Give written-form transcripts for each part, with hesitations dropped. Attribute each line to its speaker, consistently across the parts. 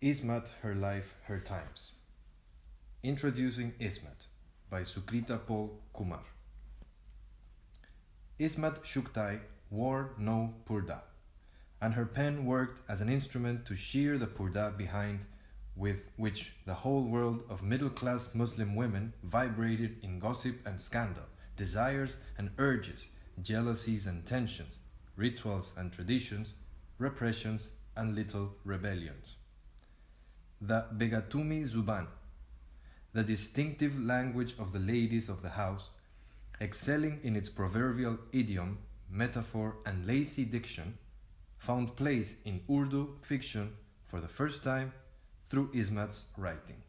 Speaker 1: Ismat, Her Life, Her Times. Introducing Ismat by Sukrita Kumar. Ismat Shuktai wore no purda, and her pen worked as an instrument to shear the purda behind, with which the whole world of middle-class Muslim women vibrated in gossip and scandal, desires and urges, jealousies and tensions, rituals and traditions, repressions and little rebellions. The Begatumi Zuban, the distinctive language of the ladies of the house, excelling in its proverbial idiom, metaphor, and lazy diction, found place in Urdu fiction for the first time through Ismat's writing.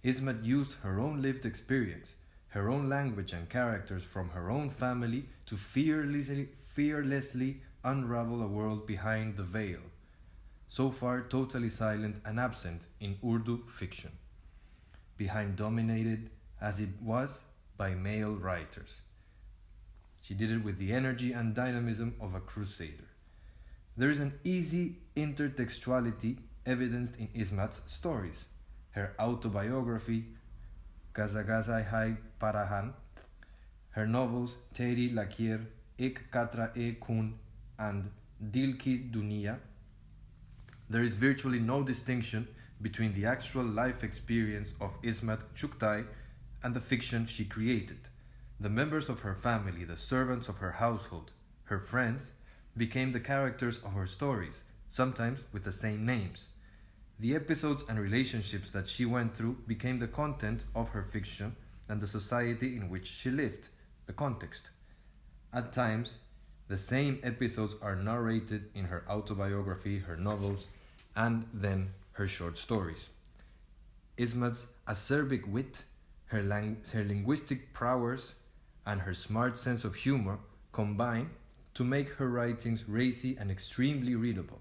Speaker 1: Ismat used her own lived experience, her own language and characters from her own family to fearlessly unravel a world behind the veil, so far totally silent and absent in Urdu fiction, dominated as it was by male writers. She did it with the energy and dynamism of a crusader. There is an easy intertextuality evidenced in Ismat's stories. Her autobiography, Gazagazai Hai Parahan, her novels Teri Lakir, Ek Katra E Kun, and Dil Ki Duniya. There is virtually no distinction between the actual life experience of Ismat Chuktai and the fiction she created. The members of her family, the servants of her household, her friends, became the characters of her stories, sometimes with the same names. The episodes and relationships that she went through became the content of her fiction and the society in which she lived, the context. At times, the same episodes are narrated in her autobiography, her novels, and then her short stories. Ismat's acerbic wit, her linguistic prowess, and her smart sense of humor combine to make her writings racy and extremely readable.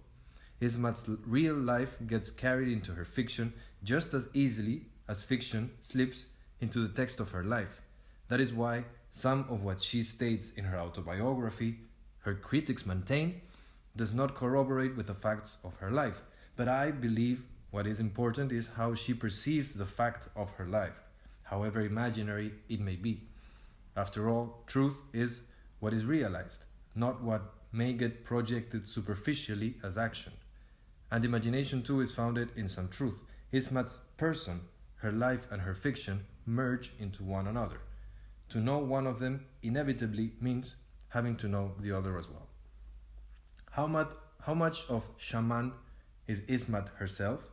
Speaker 1: Ismat's real life gets carried into her fiction just as easily as fiction slips into the text of her life. That is why some of what she states in her autobiography, her critics maintain, does not corroborate with the facts of her life. But I believe what is important is how she perceives the fact of her life, however imaginary it may be. After all, truth is what is realized, not what may get projected superficially as action. And imagination too is founded in some truth. Ismat's person, her life and her fiction merge into one another. To know one of them inevitably means having to know the other as well. How much of Shaman is Ismat herself?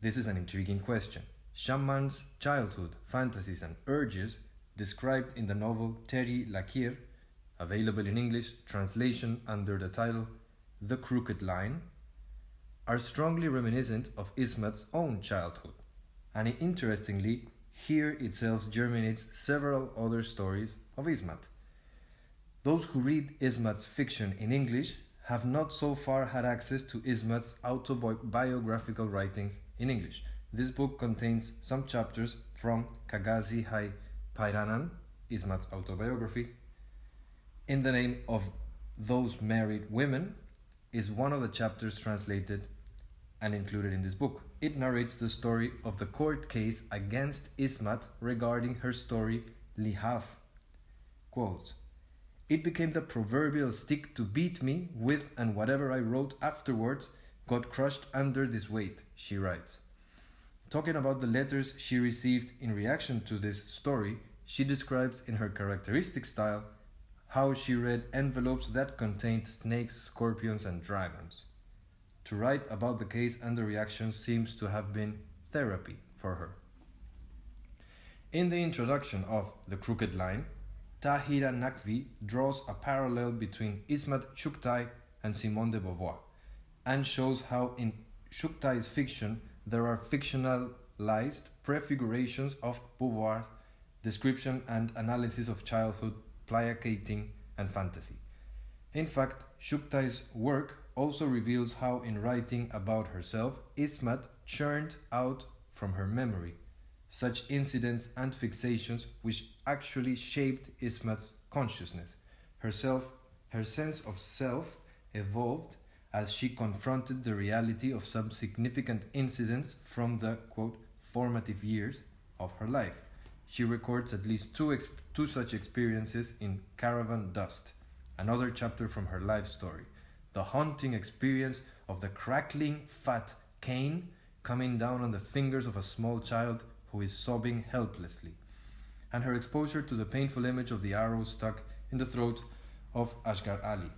Speaker 1: This is an intriguing question. Shaman's childhood, fantasies, and urges, described in the novel Teri Lakir, available in English translation under the title The Crooked Line, are strongly reminiscent of Ismat's own childhood, and interestingly, here itself germinates several other stories of Ismat. Those who read Ismat's fiction in English have not so far had access to Ismat's autobiographical writings in English. This book contains some chapters from Kagazi Hai Pairanan, Ismat's autobiography. In the Name of Those Married Women is one of the chapters translated and included in this book. It narrates the story of the court case against Ismat regarding her story Lihaf. Quote, "It became the proverbial stick to beat me with, and whatever I wrote afterwards got crushed under this weight," she writes. Talking about the letters she received in reaction to this story, she describes in her characteristic style how she read envelopes that contained snakes, scorpions, and dragons. To write about the case and the reaction seems to have been therapy for her. In the introduction of The Crooked Line, Tahira Naqvi draws a parallel between Ismat Chuktai and Simone de Beauvoir, and shows how in Chuktai's fiction there are fictionalized prefigurations of Beauvoir's description and analysis of childhood, placating, and fantasy. In fact, Chuktai's work also reveals how in writing about herself, Ismat churned out from her memory such incidents and fixations which actually shaped Ismat's consciousness. Her sense of self evolved as she confronted the reality of some significant incidents from the, quote, formative years of her life. She records at least two such experiences in Caravan Dust, another chapter from her life story, the haunting experience of the crackling fat cane coming down on the fingers of a small child who is sobbing helplessly, and her exposure to the painful image of the arrow stuck in the throat of Ashgar Ali.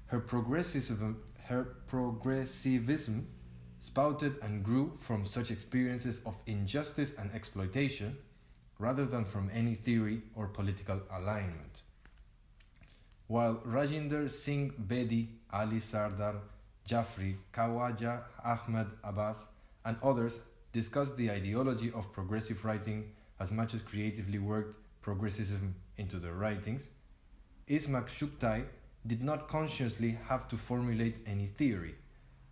Speaker 1: Her progressivism spouted and grew from such experiences of injustice and exploitation rather than from any theory or political alignment. While Rajinder Singh Bedi, Ali Sardar, Jafri, Khawaja Ahmad Abbas, and others discussed the ideology of progressive writing as much as creatively worked progressivism into their writings, Ismat Shuktai did not consciously have to formulate any theory.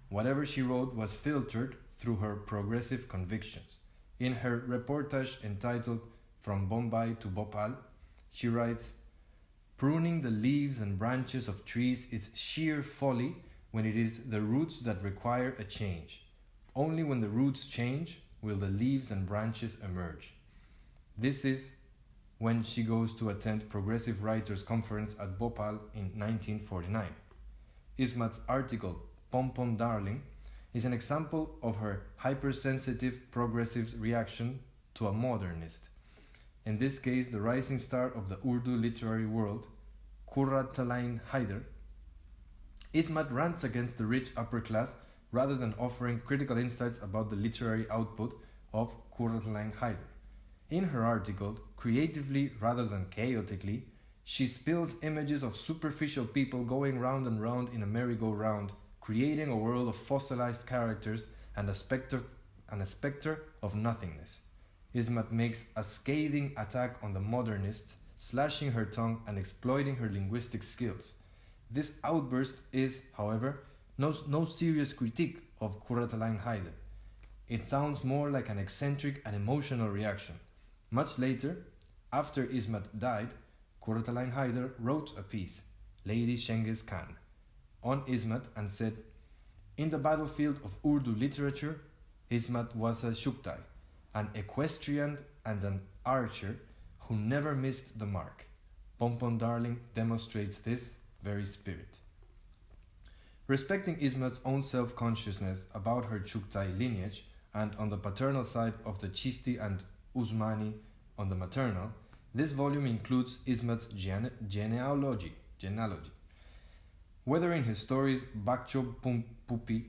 Speaker 1: Whatever she wrote was filtered through her progressive convictions. In her reportage entitled From Bombay to Bhopal, she writes, "Pruning the leaves and branches of trees is sheer folly when it is the roots that require a change. Only when the roots change will the leaves and branches emerge." This is when she goes to attend Progressive Writers' Conference at Bhopal in 1949. Ismat's article, Pom Pom Darling, is an example of her hypersensitive progressive's reaction to a modernist. In this case, the rising star of the Urdu literary world, Qurrat Alain Haider. Ismat rants against the rich upper class rather than offering critical insights about the literary output of Qurrat Alain Haider. In her article, creatively rather than chaotically, she spills images of superficial people going round and round in a merry-go-round, creating a world of fossilized characters and a spectre of nothingness. Ismat makes a scathing attack on the modernists, slashing her tongue and exploiting her linguistic skills. This outburst is, however, no serious critique of Qurrat Alain Haider. It sounds more like an eccentric and emotional reaction. Much later, after Ismat died, Qurrat Alain Haider wrote a piece, Lady Chengiz Khan, on Ismat and said, "In the battlefield of Urdu literature, Ismat was a Shuktai, an equestrian and an archer who never missed the mark. Pom Pom Darling demonstrates this very spirit." Respecting Ismat's own self-consciousness about her Shuktai lineage, and on the paternal side of the Chishti and Usmani on the maternal, this volume includes Ismat's genealogy. Whether in his stories Bakcho Pupi,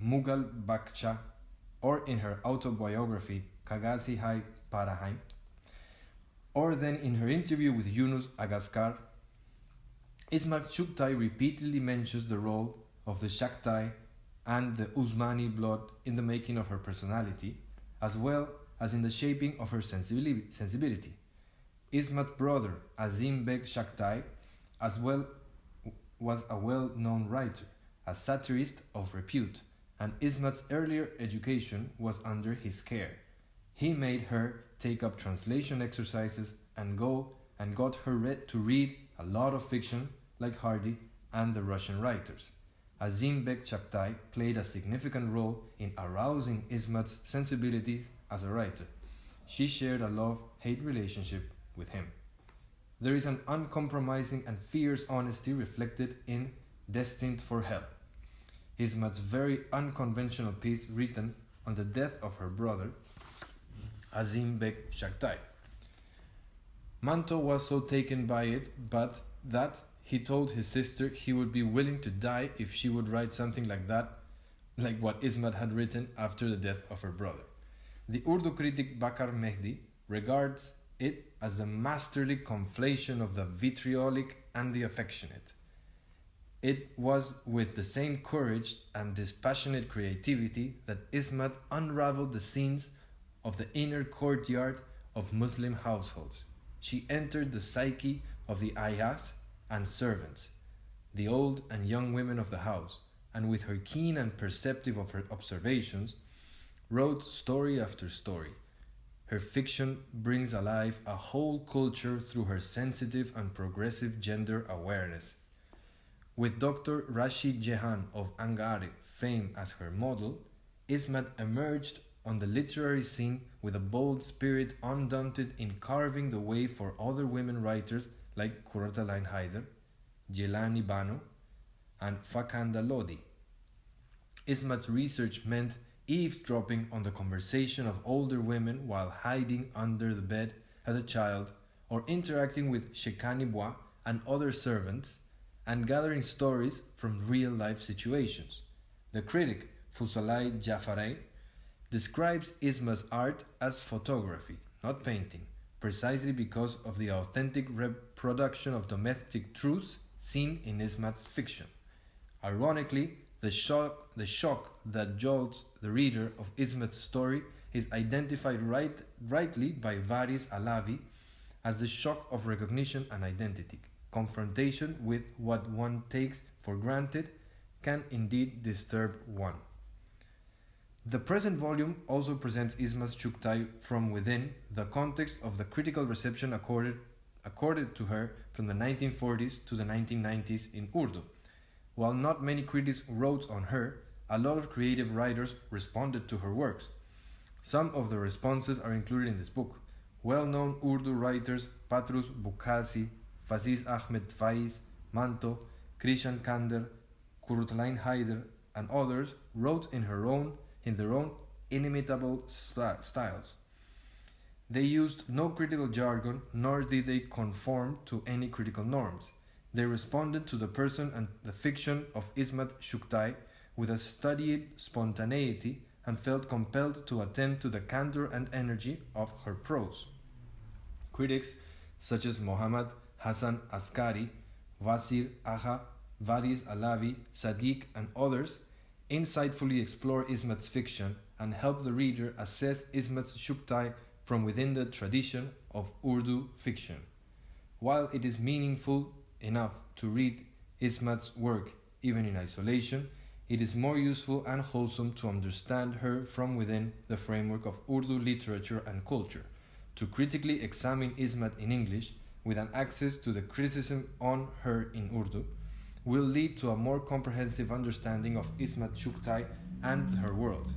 Speaker 1: Mughal Bakcha, or in her autobiography Kagazi Hai Parahaim, or then in her interview with Yunus Agaskar, Ismat Shuktai repeatedly mentions the role of the Shaktai and the Usmani blood in the making of her personality, as well as in the shaping of her sensibility. Ismat's brother, Azim Beg Shaktai, as well was a well-known writer, a satirist of repute, and Ismat's earlier education was under his care. He made her take up translation exercises and got her to read a lot of fiction like Hardy and the Russian writers. Azim Beg Shaktai played a significant role in arousing Ismat's sensibilities as a writer. She shared a love-hate relationship with him. There is an uncompromising and fierce honesty reflected in Destined for Hell, Ismat's very unconventional piece written on the death of her brother, Azim Beg Shaktai. Manto was so taken by it, but that he told his sister he would be willing to die if she would write something like that, like what Ismat had written after the death of her brother. The Urdu critic Bakar Mehdi regards it as the masterly conflation of the vitriolic and the affectionate. It was with the same courage and dispassionate creativity that Ismat unraveled the scenes of the inner courtyard of Muslim households. She entered the psyche of the ayahs and servants, the old and young women of the house, and with her keen and perceptive of her observations, wrote story after story. Her fiction brings alive a whole culture through her sensitive and progressive gender awareness. With Dr. Rashid Jehan of Angare fame as her model, Ismat emerged on the literary scene with a bold spirit undaunted in carving the way for other women writers like Kurata Line Haider, Jelani Bano, and Fakanda Lodi. Ismat's research meant eavesdropping on the conversation of older women while hiding under the bed as a child, or interacting with Shekani Bois and other servants, and gathering stories from real life situations. The critic Fusalai Jafarei describes Ismat's art as photography, not painting, precisely because of the authentic reproduction of domestic truths seen in Ismat's fiction. Ironically, the shock that jolts the reader of Ismat's story is identified rightly by Varis Alavi as the shock of recognition and identity. Confrontation with what one takes for granted can indeed disturb one. The present volume also presents Ismat's Chuktai from within the context of the critical reception accorded to her from the 1940s to the 1990s in Urdu. While not many critics wrote on her, a lot of creative writers responded to her works. Some of the responses are included in this book. Well-known Urdu writers Patrus Bukhasi, Faziz Ahmed Faiz, Manto, Krishan Kander, Kurutlain Haider, and others wrote in their own inimitable styles. They used no critical jargon, nor did they conform to any critical norms. They responded to the person and the fiction of Ismat Shuktai with a studied spontaneity and felt compelled to attend to the candor and energy of her prose. Critics such as Mohammad Hassan Askari, Wasir Aha, Varis Alavi, Sadique, and others insightfully explore Ismat's fiction and help the reader assess Ismat's Shuktai from within the tradition of Urdu fiction. While it is meaningful enough to read Ismat's work even in isolation, it is more useful and wholesome to understand her from within the framework of Urdu literature and culture. To critically examine Ismat in English, with an access to the criticism on her in Urdu, will lead to a more comprehensive understanding of Ismat Shuktai and her world.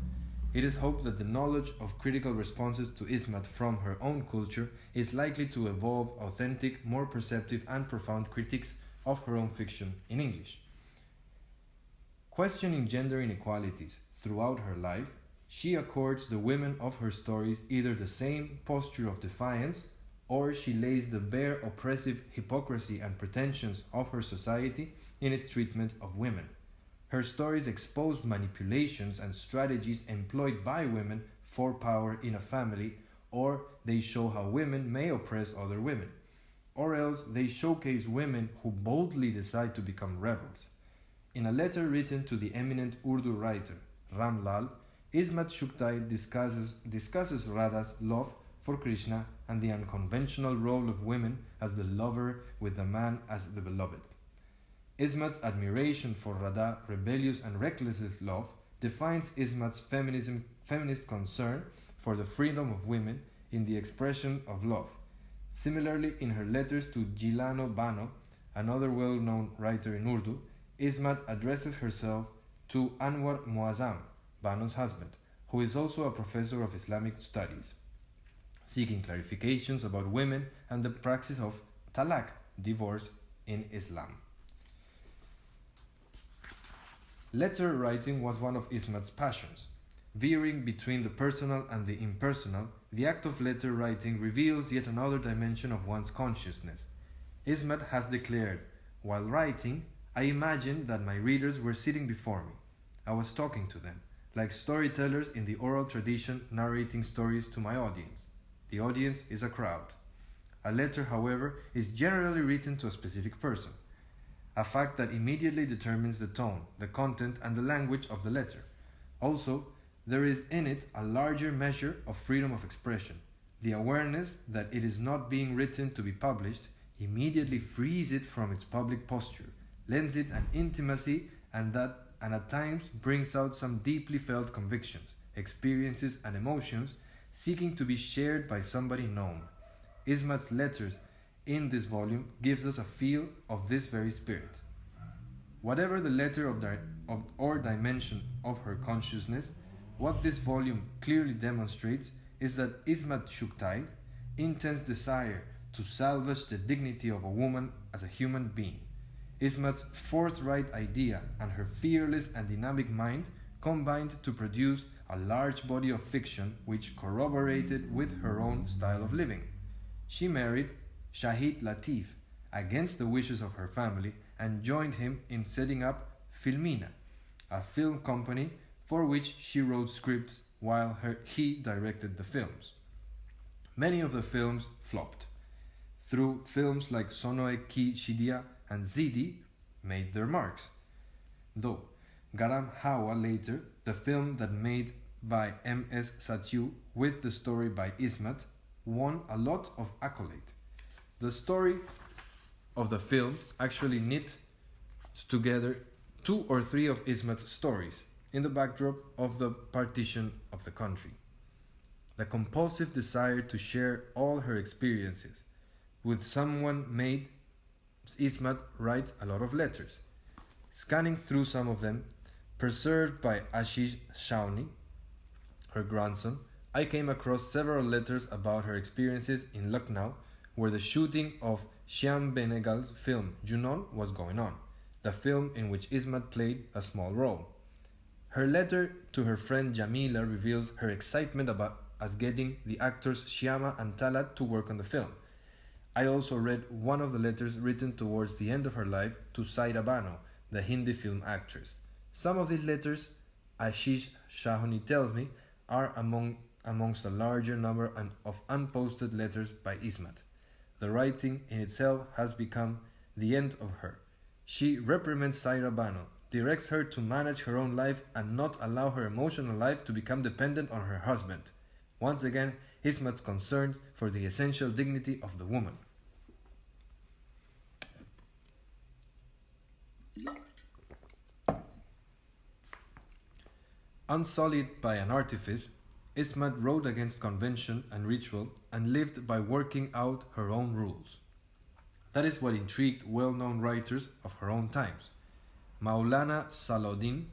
Speaker 1: It is hoped that the knowledge of critical responses to Ismat from her own culture is likely to evolve authentic, more perceptive, and profound critiques of her own fiction in English. Questioning gender inequalities throughout her life, she accords the women of her stories either the same posture of defiance, or she lays the bare oppressive hypocrisy and pretensions of her society in its treatment of women. Her stories expose manipulations and strategies employed by women for power in a family, or they show how women may oppress other women, or else they showcase women who boldly decide to become rebels. In a letter written to the eminent Urdu writer Ram Lal, Ismat Shuktai discusses Radha's love for Krishna and the unconventional role of women as the lover with the man as the beloved. Ismat's admiration for Radha, rebellious and reckless love, defines Ismat's feminist concern for the freedom of women in the expression of love. Similarly, in her letters to Jilano Bano, another well-known writer in Urdu, Ismat addresses herself to Anwar Muazzam, Bano's husband, who is also a professor of Islamic studies, seeking clarifications about women and the practice of talaq, divorce, in Islam. Letter writing was one of Ismat's passions. Veering between the personal and the impersonal, the act of letter writing reveals yet another dimension of one's consciousness. Ismat has declared, "While writing, I imagined that my readers were sitting before me. I was talking to them, like storytellers in the oral tradition narrating stories to my audience. The audience is a crowd." A letter, however, is generally written to a specific person, a fact that immediately determines the tone, the content, and the language of the letter. Also, there is in it a larger measure of freedom of expression. The awareness that it is not being written to be published immediately frees it from its public posture, lends it an intimacy, and at times brings out some deeply felt convictions, experiences, and emotions seeking to be shared by somebody known. Ismat's letters in this volume gives us a feel of this very spirit. Whatever the letter or dimension of her consciousness, what this volume clearly demonstrates is that Ismat Shuktai intense desire to salvage the dignity of a woman as a human being. Ismat's forthright idea and her fearless and dynamic mind combined to produce a large body of fiction which corroborated with her own style of living. She married Shahid Latif against the wishes of her family and joined him in setting up Filmina, a film company for which she wrote scripts while he directed the films. Many of the films flopped. Through films like Sonoe Ki Shidia and Zidi made their marks. Though Garam Hawa later, the film that made by M.S. Satyu with the story by Ismat, won a lot of accolade. The story of the film actually knit together 2 or 3 of Ismat's stories in the backdrop of the partition of the country. The compulsive desire to share all her experiences with someone made Ismat write a lot of letters. Scanning through some of them, preserved by Ashish Shawnee, her grandson, I came across several letters about her experiences in Lucknow, where the shooting of Shyam Benegal's film Junon was going on, the film in which Ismat played a small role. Her letter to her friend Jamila reveals her excitement about us getting the actors Shyama and Talat to work on the film. I also read one of the letters written towards the end of her life to Saira Bano, the Hindi film actress. Some of these letters, Ashish Shahani tells me, are amongst a larger number of unposted letters by Ismat. The writing in itself has become the end of her. She reprimands Saira Bano, directs her to manage her own life and not allow her emotional life to become dependent on her husband. Once again, Ismat's concerned for the essential dignity of the woman. Unsullied by an artifice, Ismat rode against convention and ritual and lived by working out her own rules. That is what intrigued well-known writers of her own times. Maulana Salahuddin,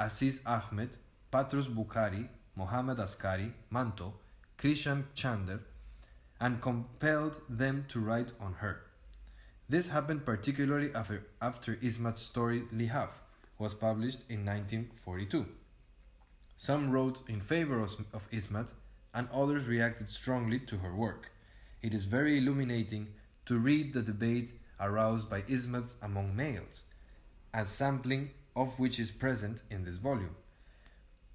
Speaker 1: Aziz Ahmed, Patros Bukhari, Mohammad Askari, Manto, Krishan Chander, and compelled them to write on her. This happened particularly after Ismat's story Lihav was published in 1942. Some wrote in favor of Ismat, and others reacted strongly to her work. It is very illuminating to read the debate aroused by Ismat among males, a sampling of which is present in this volume.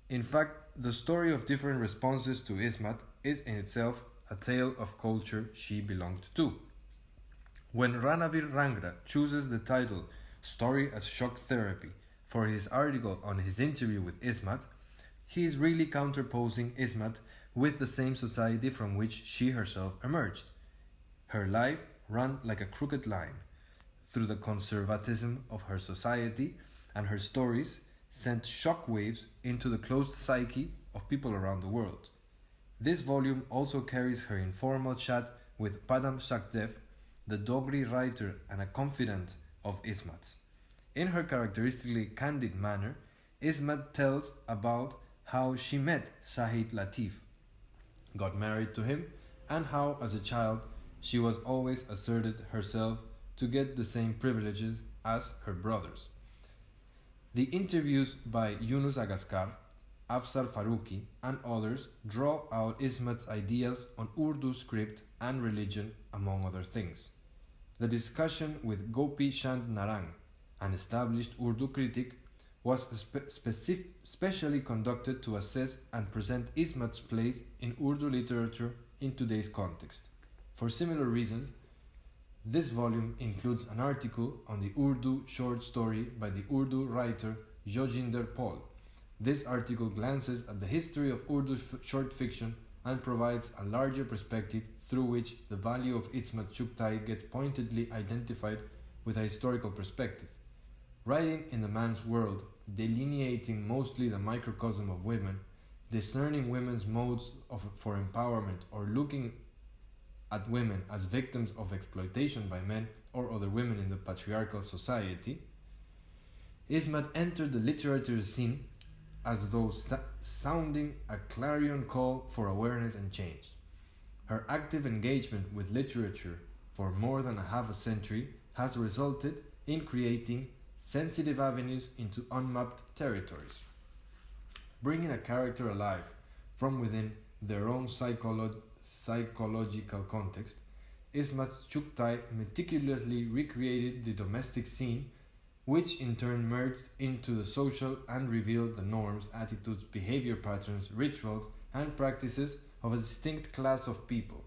Speaker 1: In fact, the story of different responses to Ismat is in itself a tale of culture she belonged to. When Ranavir Rangra chooses the title Story as Shock Therapy for his article on his interview with Ismat, he is really counterposing Ismat with the same society from which she herself emerged. Her life ran like a crooked line through the conservatism of her society, and her stories sent shockwaves into the closed psyche of people around the world. This volume also carries her informal chat with Padam Shakdev, the Dogri writer and a confidant of Ismat's. In her characteristically candid manner, Ismat tells about how she met Shahid Latif, got married to him, and how, as a child, she was always asserted herself to get the same privileges as her brothers. The interviews by Yunus Agaskar, Afsar Faruqi, and others draw out Ismat's ideas on Urdu script and religion, among other things. The discussion with Gopi Chand Narang, an established Urdu critic, was specially conducted to assess and present Ismat's place in Urdu literature in today's context. For similar reasons, this volume includes an article on the Urdu short story by the Urdu writer Joginder Paul. This article glances at the history of Urdu short fiction and provides a larger perspective through which the value of Ismat Chugtai gets pointedly identified with a historical perspective. Writing in the man's world, delineating mostly the microcosm of women, discerning women's modes for empowerment, or looking at women as victims of exploitation by men or other women in the patriarchal society, Ismat entered the literature scene as though sounding a clarion call for awareness and change. Her active engagement with literature for more than a half a century has resulted in creating sensitive avenues into unmapped territories. Bringing a character alive from within their own psychological context, Ismat's Chuktai meticulously recreated the domestic scene, which in turn merged into the social and revealed the norms, attitudes, behavior patterns, rituals, and practices of a distinct class of people.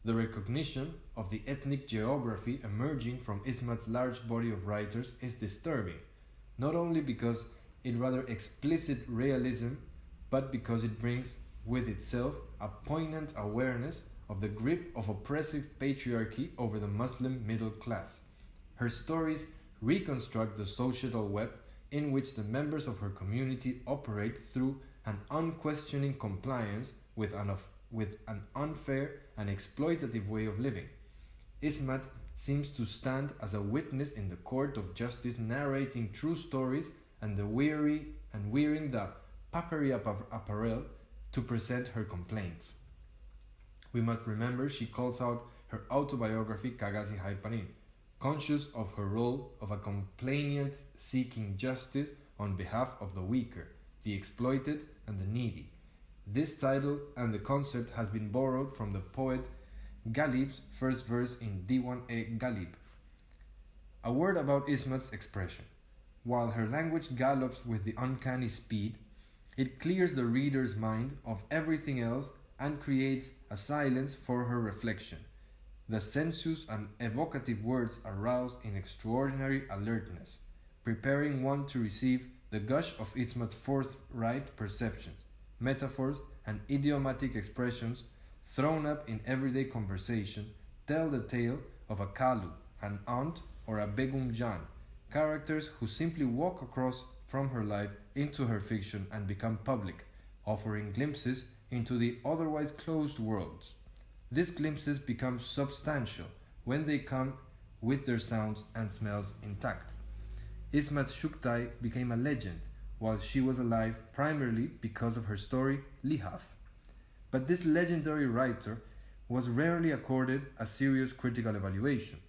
Speaker 1: The recognition of the ethnic geography emerging from Ismat's large body of writers is disturbing, not only because it rather explicit realism, but because it brings with itself a poignant awareness of the grip of oppressive patriarchy over the Muslim middle class. Her stories reconstruct the societal web in which the members of her community operate through an unquestioning compliance with an unfair and exploitative way of living. Ismat seems to stand as a witness in the court of justice, narrating true stories and wearing the papery apparel to present her complaints. We must remember she calls out her autobiography Kagazi Haipanin, conscious of her role of a complainant seeking justice on behalf of the weaker, the exploited, and the needy. This title and the concept has been borrowed from the poet Ghalib's first verse in Diwan-e-Ghalib. A word about Ismat's expression. While her language gallops with the uncanny speed, it clears the reader's mind of everything else and creates a silence for her reflection. The sensuous and evocative words arouse in extraordinary alertness, preparing one to receive the gush of Ismat's forthright perceptions, metaphors, and idiomatic expressions thrown up in everyday conversation tell the tale of a Kalu, an aunt, or a Begum Jan, characters who simply walk across from her life into her fiction and become public, offering glimpses into the otherwise closed worlds. These glimpses become substantial when they come with their sounds and smells intact. Ismat Chuktai became a legend while she was alive primarily because of her story Lihaf. But this legendary writer was rarely accorded a serious critical evaluation,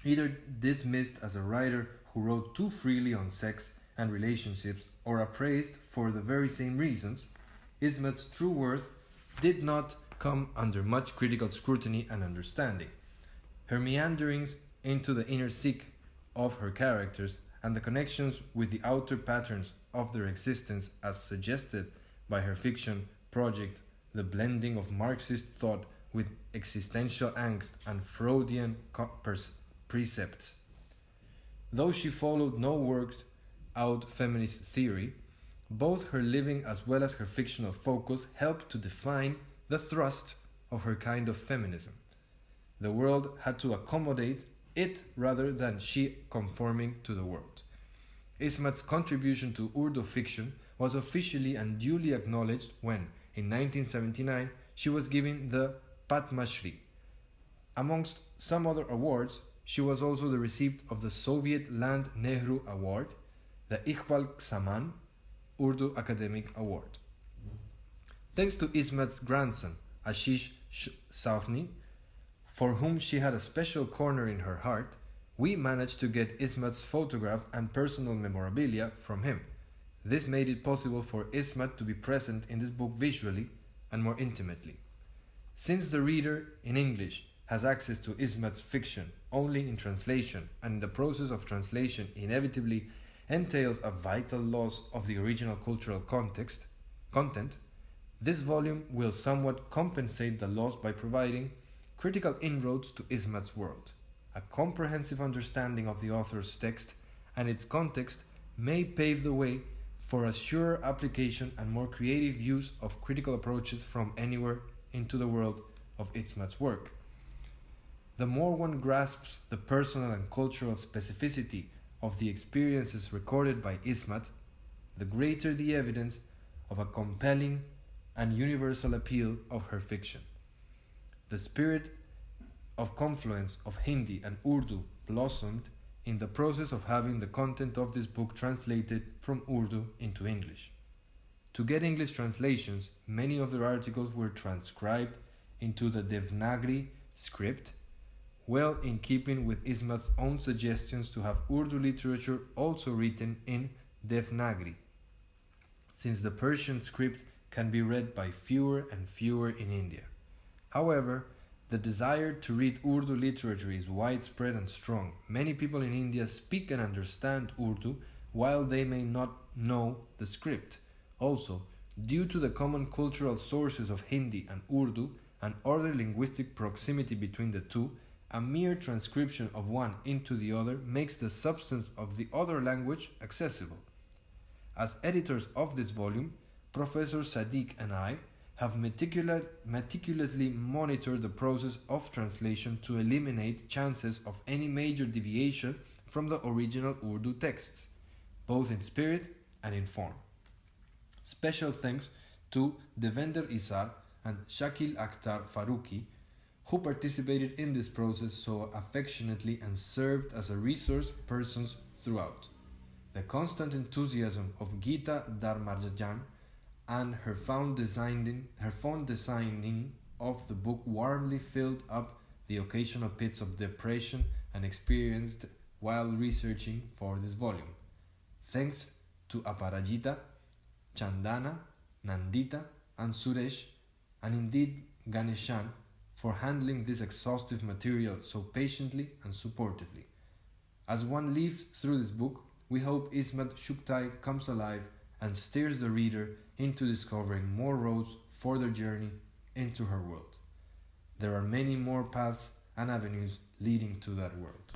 Speaker 1: either dismissed as a writer who wrote too freely on sex and relationships or appraised for the very same reasons. Ismat's true worth did not come under much critical scrutiny and understanding. Her meanderings into the inner psyche of her characters and the connections with the outer patterns of their existence as suggested by her fiction project, the blending of Marxist thought with existential angst and Freudian precepts. Though she followed no worked out feminist theory, both her living as well as her fictional focus helped to define the thrust of her kind of feminism. The world had to accommodate it rather than she conforming to the world. Ismat's contribution to Urdu fiction was officially and duly acknowledged when, in 1979, she was given the Padma Shri. Amongst some other awards, she was also the recipient of the Soviet Land Nehru Award, the Iqbal Saman Urdu Academic Award. Thanks to Ismat's grandson, Ashish Sahni, for whom she had a special corner in her heart, we managed to get Ismat's photographs and personal memorabilia from him. This made it possible for Ismat to be present in this book visually and more intimately. Since the reader in English has access to Ismat's fiction only in translation, and the process of translation inevitably entails a vital loss of the original cultural content, this volume will somewhat compensate the loss by providing critical inroads to Ismat's world. A comprehensive understanding of the author's text and its context may pave the way for a surer application and more creative use of critical approaches from anywhere into the world of Ismat's work. The more one grasps the personal and cultural specificity of the experiences recorded by Ismat, the greater the evidence of a compelling and universal appeal of her fiction. The spirit of confluence of Hindi and Urdu blossomed in the process of having the content of this book translated from Urdu into English. To get English translations, many of their articles were transcribed into the Devanagari script, well in keeping with Ismat's own suggestions to have Urdu literature also written in Devanagari, since the Persian script can be read by fewer and fewer in India. However, the desire to read Urdu literature is widespread and strong. Many people in India speak and understand Urdu while they may not know the script. Also, due to the common cultural sources of Hindi and Urdu and other linguistic proximity between the two, a mere transcription of one into the other makes the substance of the other language accessible. As editors of this volume, Professor Sadique and I have meticulously monitored the process of translation to eliminate chances of any major deviation from the original Urdu texts, both in spirit and in form. Special thanks to Devender Isar and Shakil Akhtar Faruqi, who participated in this process so affectionately and served as a resource persons throughout. The constant enthusiasm of Geeta Dharmarjan and her fond designing of the book warmly filled up the occasional pits of depression and experienced while researching for this volume. Thanks to Aparajita, Chandana, Nandita, and Suresh, and indeed Ganeshan, for handling this exhaustive material so patiently and supportively. As one leaves through this book, we hope Ismat Shuktai comes alive and steers the reader into discovering more roads for their journey into her world. There are many more paths and avenues leading to that world.